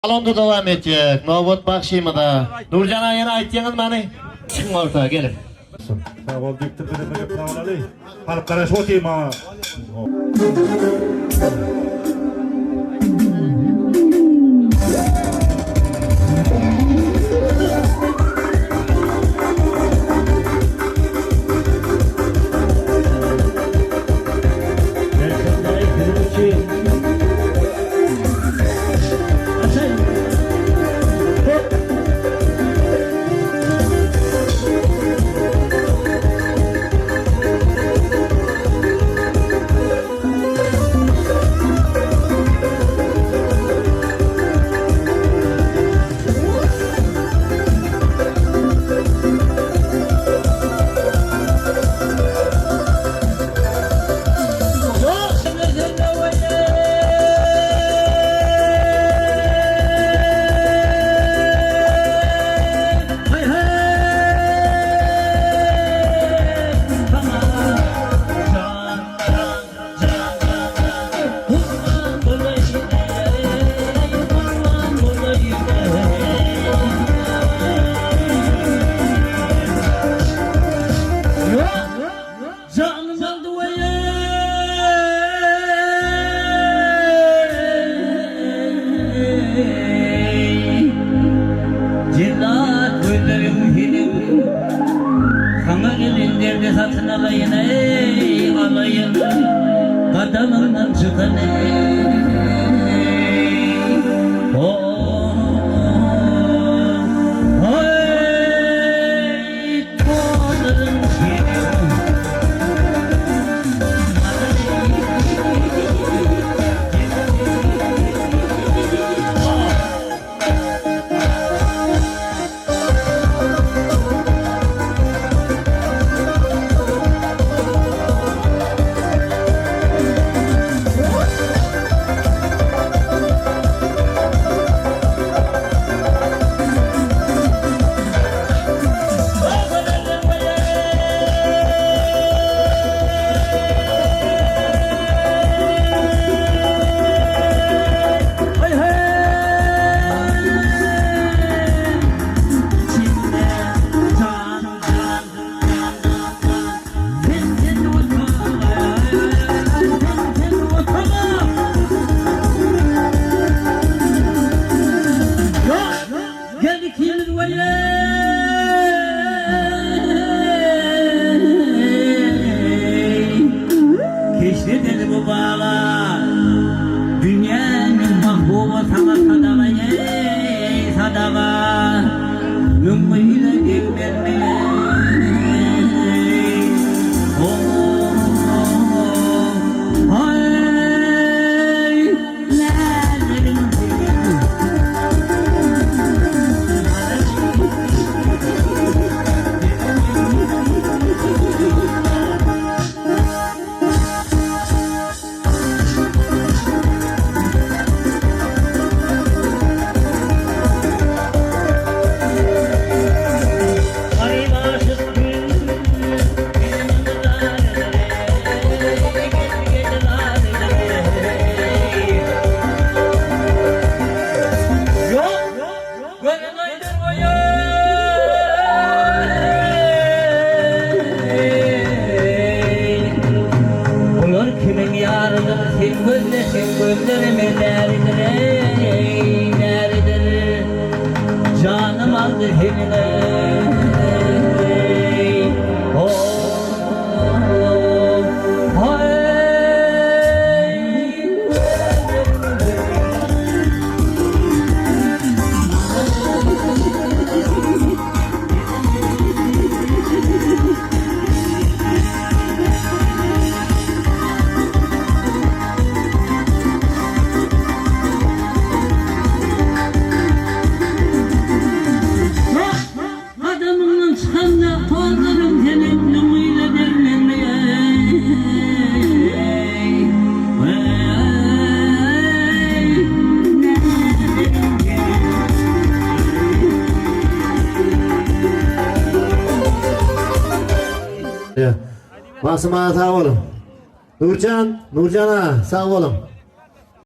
Alonda devam edecek. Nobut Bakşimada. Nurcan ayına aytdingiz mani. Çıkın ortaga gelin. Sağ ol Viktor Bedemeyev sağ ol. Halk karaş otayım ama. Satın alayın ey alayın kadınından çıkan ey tonların keşfedildi bu bağlar dünyanın mahbubu sana sadaka sadaka mümmüyle gelmeye canım aldı hemine Basma sağ olun. Nurcan, Nurcan'a sağ olun.